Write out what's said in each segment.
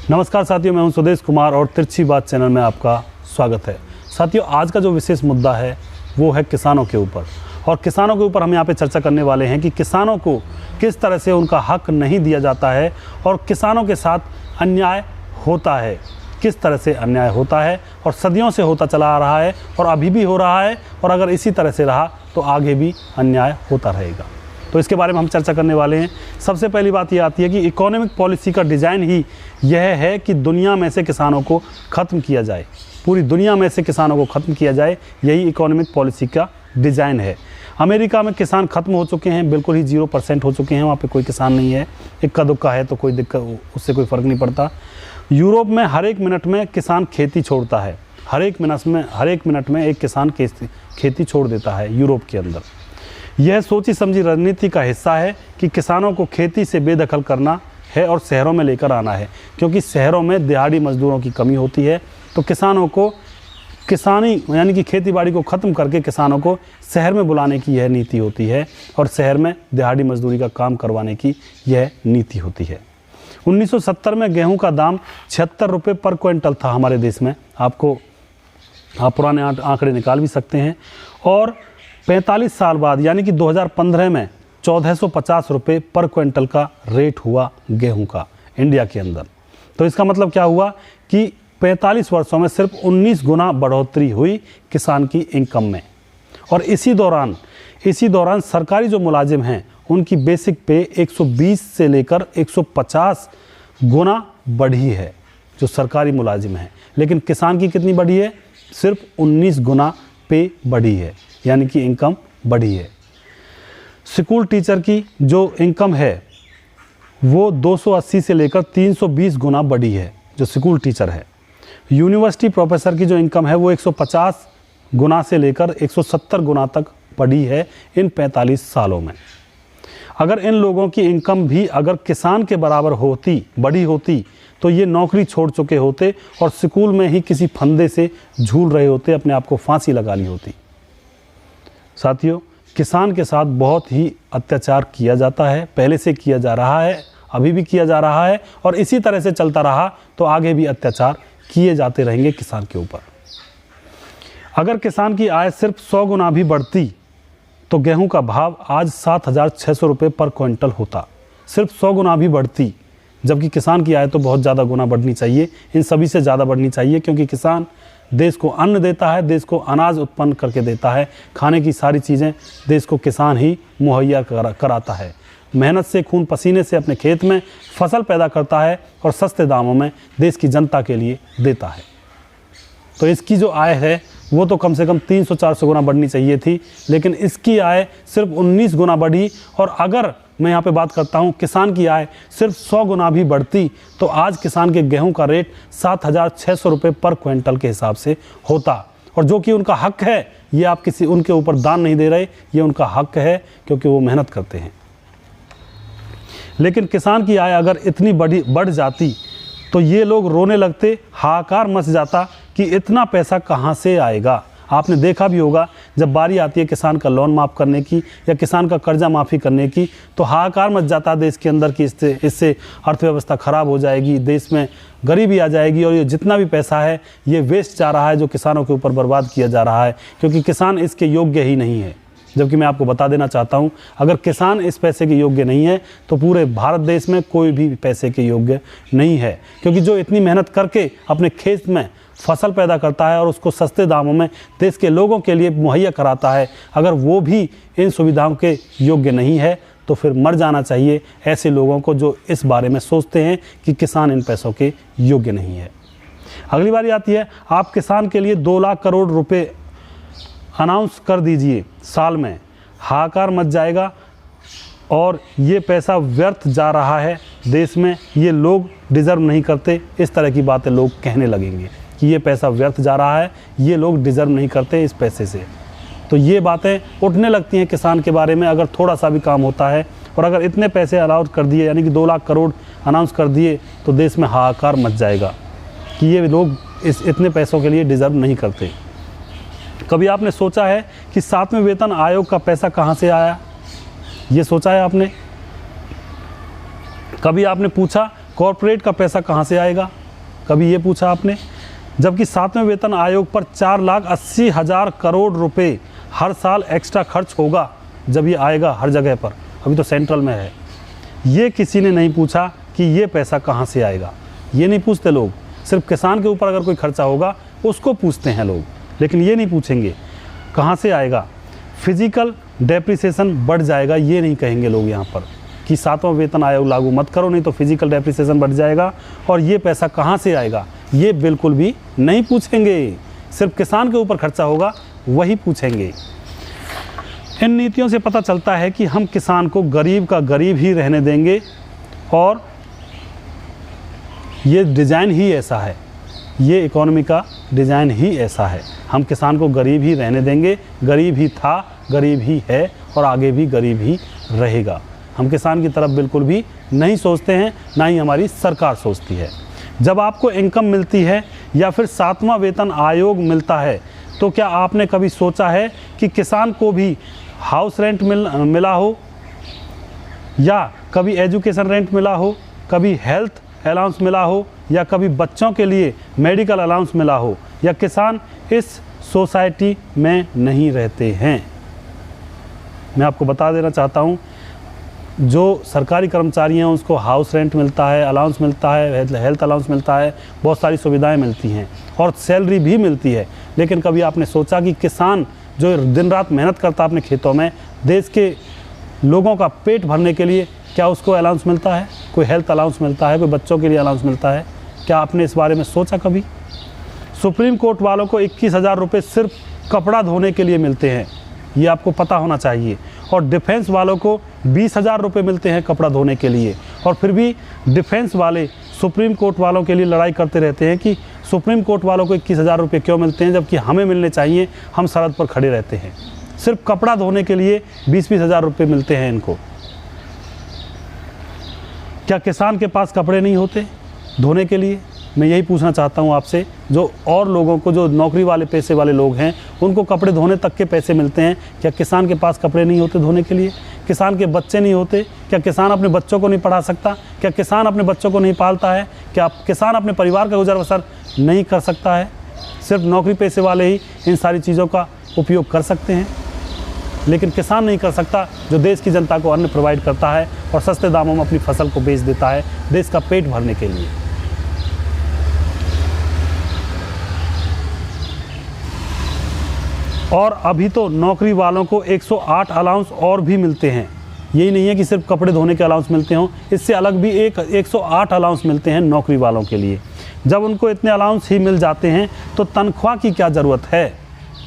नमस्कार साथियों, मैं हूं सुदेश कुमार और तिरछी बात चैनल में आपका स्वागत है। साथियों, आज का जो विशेष मुद्दा है वो है किसानों के ऊपर। और किसानों के ऊपर हम यहाँ पे चर्चा करने वाले हैं कि किसानों को किस तरह से उनका हक नहीं दिया जाता है और किसानों के साथ अन्याय होता है, किस तरह से अन्याय होता है और सदियों से होता चला आ रहा है और अभी भी हो रहा है, और अगर इसी तरह से रहा तो आगे भी अन्याय होता रहेगा। तो इसके बारे में हम चर्चा करने वाले हैं। सबसे पहली बात ये आती है कि इकोनॉमिक पॉलिसी का डिज़ाइन ही यह है कि दुनिया में से किसानों को ख़त्म किया जाए, पूरी दुनिया में से किसानों को ख़त्म किया जाए, यही इकोनॉमिक पॉलिसी का डिज़ाइन है। अमेरिका में किसान ख़त्म हो चुके हैं, बिल्कुल ही 0% हो चुके हैं, वहाँ पे कोई किसान नहीं है। इक्का दुक्का है तो कोई दिक्कत, उससे कोई फ़र्क नहीं पड़ता। यूरोप में हर एक मिनट में किसान खेती छोड़ता है, हर एक मिनट में एक किसान खेती छोड़ देता है यूरोप के अंदर। यह सोची समझी रणनीति का हिस्सा है कि किसानों को खेती से बेदखल करना है और शहरों में लेकर आना है, क्योंकि शहरों में दिहाड़ी मजदूरों की कमी होती है। तो किसानों को किसानी यानी कि खेती बाड़ी को ख़त्म करके किसानों को शहर में बुलाने की यह नीति होती है और शहर में दिहाड़ी मजदूरी का काम करवाने की यह नीति होती है। 1970 में गेहूं का दाम 76 रुपये पर क्विंटल था हमारे देश में। आप पुराने आंकड़े निकाल भी सकते हैं। और 45 साल बाद यानी कि 2015 में 1450 रुपये पर क्विंटल का रेट हुआ गेहूं का इंडिया के अंदर। तो इसका मतलब क्या हुआ कि 45 वर्षों में सिर्फ 19 गुना बढ़ोतरी हुई किसान की इनकम में। और इसी दौरान सरकारी जो मुलाजिम हैं उनकी बेसिक पे 120 से लेकर 150 गुना बढ़ी है, जो सरकारी मुलाजिम हैं। लेकिन किसान की कितनी बढ़ी है? सिर्फ 19 गुना पे बढ़ी है, यानी कि इनकम बढ़ी है। स्कूल टीचर की जो इनकम है वो 280 से लेकर 320 गुना बढ़ी है, जो स्कूल टीचर है। यूनिवर्सिटी प्रोफेसर की जो इनकम है वो 150 गुना से लेकर 170 गुना तक बढ़ी है इन 45 सालों में। अगर इन लोगों की इनकम भी अगर किसान के बराबर बढ़ी होती तो ये नौकरी छोड़ चुके होते और स्कूल में ही किसी फंदे से झूल रहे होते, अपने आप को फांसी लगा ली होती। साथियों, किसान के साथ बहुत ही अत्याचार किया जाता है, पहले से किया जा रहा है, अभी भी किया जा रहा है, और इसी तरह से चलता रहा तो आगे भी अत्याचार किए जाते रहेंगे किसान के ऊपर। अगर किसान की आय सिर्फ 100 गुना भी बढ़ती तो गेहूं का भाव आज 7,600 रुपये पर क्विंटल होता। सिर्फ 100 गुना भी बढ़ती, जबकि किसान की आय तो बहुत ज़्यादा गुना बढ़नी चाहिए, इन सभी से ज़्यादा बढ़नी चाहिए, क्योंकि किसान देश को अन्न देता है, देश को अनाज उत्पन्न करके देता है। खाने की सारी चीज़ें देश को किसान ही मुहैया कराता है। मेहनत से, खून पसीने से अपने खेत में फसल पैदा करता है और सस्ते दामों में देश की जनता के लिए देता है। तो इसकी जो आय है वो तो कम से कम 300-400 गुना बढ़नी चाहिए थी, लेकिन इसकी आय सिर्फ 19 गुना बढ़ी। और अगर मैं यहाँ पे बात करता हूँ किसान की आय सिर्फ 100 गुना भी बढ़ती तो आज किसान के गेहूं का रेट 7,600 रुपये पर क्विंटल के हिसाब से होता। और जो कि उनका हक है, ये आप किसी उनके ऊपर दान नहीं दे रहे, ये उनका हक है क्योंकि वो मेहनत करते हैं। लेकिन किसान की आय अगर इतनी बढ़ जाती तो ये लोग रोने लगते, हाहाकार मच जाता कि इतना पैसा कहाँ से आएगा। आपने देखा भी होगा जब बारी आती है किसान का लोन माफ़ करने की या किसान का कर्जा माफ़ी करने की, तो हाहाकार मच जाता देश के अंदर कि इससे अर्थव्यवस्था ख़राब हो जाएगी, देश में गरीबी आ जाएगी और ये जितना भी पैसा है ये वेस्ट जा रहा है, जो किसानों के ऊपर बर्बाद किया जा रहा है, क्योंकि किसान इसके योग्य ही नहीं है। जबकि मैं आपको बता देना चाहता हूं, अगर किसान इस पैसे के योग्य नहीं है तो पूरे भारत देश में कोई भी पैसे के योग्य नहीं है, क्योंकि जो इतनी मेहनत करके अपने खेत में फसल पैदा करता है और उसको सस्ते दामों में देश के लोगों के लिए मुहैया कराता है, अगर वो भी इन सुविधाओं के योग्य नहीं है तो फिर मर जाना चाहिए ऐसे लोगों को जो इस बारे में सोचते हैं कि किसान इन पैसों के योग्य नहीं है। अगली बारी आती है, आप किसान के लिए 2 लाख करोड़ रुपए अनाउंस कर दीजिए साल में, हाहाकार मच जाएगा और ये पैसा व्यर्थ जा रहा है देश में, ये लोग डिज़र्व नहीं करते, इस तरह की बातें लोग कहने लगेंगे कि ये पैसा व्यर्थ जा रहा है, ये लोग डिज़र्व नहीं करते इस पैसे से। तो ये बातें उठने लगती हैं किसान के बारे में अगर थोड़ा सा भी काम होता है। और अगर इतने पैसे अलाउड कर दिए, यानी कि 2 लाख करोड़ अनाउंस कर दिए, तो देश में हाहाकार मच जाएगा कि ये लोग इतने पैसों के लिए डिज़र्व नहीं करते। कभी आपने सोचा है कि 7वें वेतन आयोग का पैसा कहाँ से आया? ये सोचा है आपने? कभी आपने पूछा कॉरपोरेट का पैसा कहाँ से आएगा, कभी ये पूछा आपने? जबकि 7वें वेतन आयोग पर 4,80,000 करोड़ रुपए हर साल एक्स्ट्रा खर्च होगा जब ये आएगा हर जगह पर, अभी तो सेंट्रल में है। ये किसी ने नहीं पूछा कि ये पैसा कहाँ से आएगा, ये नहीं पूछते लोग। सिर्फ किसान के ऊपर अगर कोई खर्चा होगा उसको पूछते हैं लोग, लेकिन ये नहीं पूछेंगे कहाँ से आएगा। फिजिकल डेप्रिसिएशन बढ़ जाएगा, ये नहीं कहेंगे लोग यहाँ पर कि 7वां वेतन आयोग लागू मत करो नहीं तो फिजिकल डेप्रिसिएशन बढ़ जाएगा, और ये पैसा कहाँ से आएगा ये बिल्कुल भी नहीं पूछेंगे। सिर्फ किसान के ऊपर खर्चा होगा वही पूछेंगे। इन नीतियों से पता चलता है कि हम किसान को गरीब का गरीब ही रहने देंगे, और ये डिज़ाइन ही ऐसा है, ये इकोनॉमी का डिज़ाइन ही ऐसा है। हम किसान को गरीब ही रहने देंगे, गरीब ही था, गरीब ही है और आगे भी गरीब ही रहेगा। हम किसान की तरफ बिल्कुल भी नहीं सोचते हैं, ना ही हमारी सरकार सोचती है। जब आपको इनकम मिलती है या फिर 7वां वेतन आयोग मिलता है तो क्या आपने कभी सोचा है कि किसान को भी हाउस रेंट मिला हो, या कभी एजुकेशन रेंट मिला हो, कभी हेल्थ अलाउंस मिला हो, या कभी बच्चों के लिए मेडिकल अलाउंस मिला हो, या किसान इस सोसाइटी में नहीं रहते हैं? मैं आपको बता देना चाहता हूँ, जो सरकारी कर्मचारी हैं उसको हाउस रेंट मिलता है, अलाउंस मिलता है, हेल्थ अलाउंस मिलता है, बहुत सारी सुविधाएं मिलती हैं और सैलरी भी मिलती है। लेकिन कभी आपने सोचा कि किसान जो दिन रात मेहनत करता है अपने खेतों में, देश के लोगों का पेट भरने के लिए, क्या उसको अलाउंस मिलता है? कोई हेल्थ अलाउंस मिलता है, कोई बच्चों के लिए अलाउंस मिलता है? क्या आपने इस बारे में सोचा कभी? सुप्रीम कोर्ट वालों को 21,000 रुपये सिर्फ कपड़ा धोने के लिए मिलते हैं, ये आपको पता होना चाहिए। और डिफेंस वालों को 20,000 रुपये मिलते हैं कपड़ा धोने के लिए, और फिर भी डिफेंस वाले सुप्रीम कोर्ट वालों के लिए लड़ाई करते रहते हैं कि सुप्रीम कोर्ट वालों को 21,000 रुपये क्यों मिलते हैं जबकि हमें मिलने चाहिए, हम सरहद पर खड़े रहते हैं। सिर्फ कपड़ा धोने के लिए 20,000 रुपये मिलते हैं इनको। क्या किसान के पास कपड़े नहीं होते धोने के लिए? मैं यही पूछना चाहता हूँ आपसे, जो और लोगों को, जो नौकरी वाले पैसे वाले लोग हैं उनको कपड़े धोने तक के पैसे मिलते हैं, क्या किसान के पास कपड़े नहीं होते धोने के लिए? किसान के बच्चे नहीं होते? क्या किसान अपने बच्चों को नहीं पढ़ा सकता? क्या किसान अपने बच्चों को नहीं पालता है? क्या किसान अपने परिवार का गुजर बसर नहीं कर सकता है? सिर्फ नौकरी पैसे वाले ही इन सारी चीज़ों का उपयोग कर सकते हैं, लेकिन किसान नहीं कर सकता, जो देश की जनता को अन्न प्रोवाइड करता है और सस्ते दामों में अपनी फसल को बेच देता है देश का पेट भरने के लिए। और अभी तो नौकरी वालों को 108 अलाउंस और भी मिलते हैं। यही नहीं है कि सिर्फ कपड़े धोने के अलाउंस मिलते हों, इससे अलग भी 108 अलाउंस मिलते हैं नौकरी वालों के लिए। जब उनको इतने अलाउंस ही मिल जाते हैं तो तनख्वाह की क्या ज़रूरत है?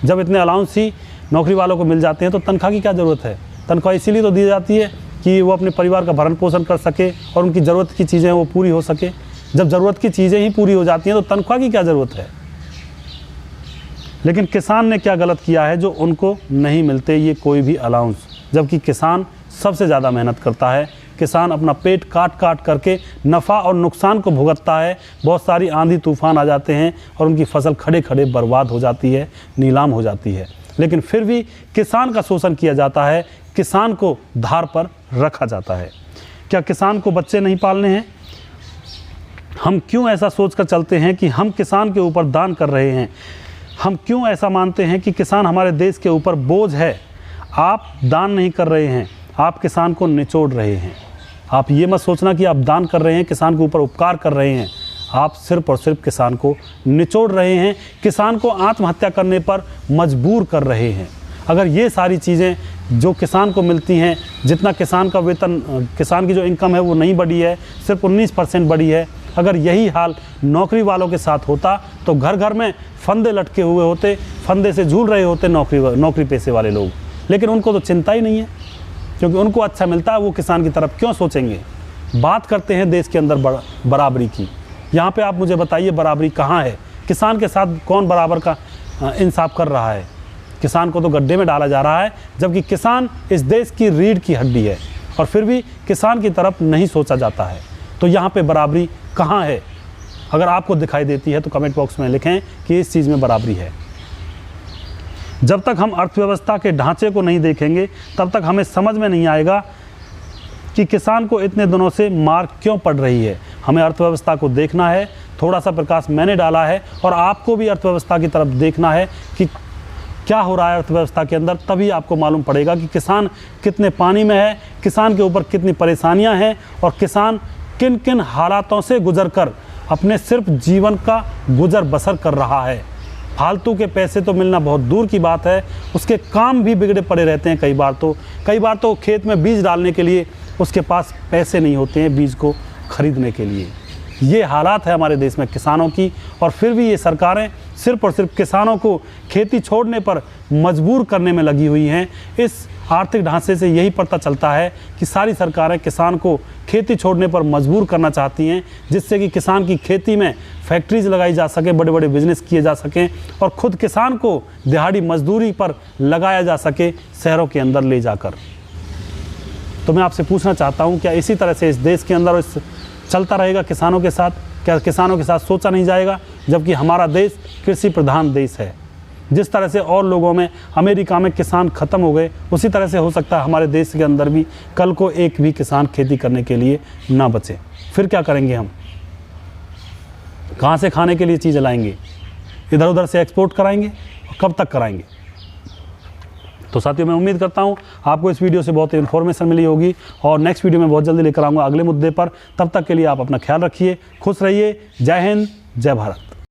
जब इतने अलाउंस ही नौकरी वालों को मिल जाते हैं तो तनख्वाह की क्या ज़रूरत है? तनख्वाह इसीलिए तो दी जाती है कि वो अपने परिवार का भरण पोषण कर सके और उनकी ज़रूरत की चीज़ें वो पूरी हो सके। जब ज़रूरत की चीज़ें ही पूरी हो जाती हैं तो तनख्वाह की क्या ज़रूरत है? लेकिन किसान ने क्या गलत किया है जो उनको नहीं मिलते ये कोई भी अलाउंस, जबकि किसान सबसे ज़्यादा मेहनत करता है। किसान अपना पेट काट काट करके नफ़ा और नुकसान को भुगतता है। बहुत सारी आंधी तूफान आ जाते हैं और उनकी फसल खड़े खड़े बर्बाद हो जाती है, नीलाम हो जाती है, लेकिन फिर भी किसान का शोषण किया जाता है, किसान को धार पर रखा जाता है। क्या किसान को बच्चे नहीं पालने हैं? हम क्यों ऐसा सोचकर चलते हैं कि हम किसान के ऊपर दान कर रहे हैं? हम क्यों ऐसा मानते हैं कि किसान हमारे देश के ऊपर बोझ है? आप दान नहीं कर रहे हैं, आप किसान को निचोड़ रहे हैं। आप ये मत सोचना कि आप दान कर रहे हैं, किसान के ऊपर उपकार कर रहे हैं। आप सिर्फ और सिर्फ किसान को निचोड़ रहे हैं, किसान को आत्महत्या करने पर मजबूर कर रहे हैं। अगर ये सारी चीज़ें जो किसान को मिलती हैं, जितना किसान का वेतन, किसान की जो इनकम है वो नहीं बढ़ी है, सिर्फ 19% बढ़ी है, अगर यही हाल नौकरी वालों के साथ होता तो घर घर में फंदे लटके हुए होते, फंदे से झूल रहे होते नौकरी पेशे वाले लोग। लेकिन उनको तो चिंता ही नहीं है, क्योंकि उनको अच्छा मिलता है, वो किसान की तरफ क्यों सोचेंगे? बात करते हैं देश के अंदर बराबरी की। यहाँ पे आप मुझे बताइए बराबरी कहाँ है? किसान के साथ कौन बराबर का इंसाफ कर रहा है? किसान को तो गड्ढे में डाला जा रहा है, जबकि किसान इस देश की रीढ़ की हड्डी है और फिर भी किसान की तरफ नहीं सोचा जाता है। तो यहाँ पे बराबरी कहाँ है? अगर आपको दिखाई देती है तो कमेंट बॉक्स में लिखें कि इस चीज़ में बराबरी है। जब तक हम अर्थव्यवस्था के ढांचे को नहीं देखेंगे तब तक हमें समझ में नहीं आएगा कि किसान को इतने दिनों से मार क्यों पड़ रही है। हमें अर्थव्यवस्था को देखना है, थोड़ा सा प्रकाश मैंने डाला है और आपको भी अर्थव्यवस्था की तरफ देखना है कि क्या हो रहा है अर्थव्यवस्था के अंदर। तभी आपको मालूम पड़ेगा कि किसान कितने पानी में है, किसान के ऊपर कितनी परेशानियां हैं और किसान किन किन हालातों से गुजर कर अपने सिर्फ जीवन का गुजर बसर कर रहा है। फालतू के पैसे तो मिलना बहुत दूर की बात है, उसके काम भी बिगड़े पड़े रहते हैं। कई बार तो खेत में बीज डालने के लिए उसके पास पैसे नहीं होते हैं बीज को खरीदने के लिए। ये हालात है हमारे देश में किसानों की, और फिर भी ये सरकारें सिर्फ और सिर्फ किसानों को खेती छोड़ने पर मजबूर करने में लगी हुई हैं। इस आर्थिक ढांचे से यही पता चलता है कि सारी सरकारें किसान को खेती छोड़ने पर मजबूर करना चाहती हैं, जिससे कि किसान की खेती में फैक्ट्रीज लगाई जा सके, बड़े बड़े बिजनेस किए जा सकें और ख़ुद किसान को दिहाड़ी मजदूरी पर लगाया जा सके शहरों के अंदर ले जाकर। तो मैं आपसे पूछना चाहता हूँ, क्या इसी तरह से इस देश के अंदर चलता रहेगा किसानों के साथ? क्या किसानों के साथ सोचा नहीं जाएगा? जबकि हमारा देश कृषि प्रधान देश है। जिस तरह से और लोगों में, अमेरिका में किसान ख़त्म हो गए, उसी तरह से हो सकता है हमारे देश के अंदर भी कल को एक भी किसान खेती करने के लिए ना बचे। फिर क्या करेंगे हम? कहाँ से खाने के लिए चीज़ें लाएंगे? इधर उधर से एक्सपोर्ट कराएंगे? कब तक कराएंगे? तो साथियों, मैं उम्मीद करता हूँ आपको इस वीडियो से बहुत इन्फॉर्मेशन मिली होगी और नेक्स्ट वीडियो में बहुत जल्दी लेकर आऊँगा अगले मुद्दे पर। तब तक के लिए आप अपना ख्याल रखिए, खुश रहिए। जय हिंद, जय भारत।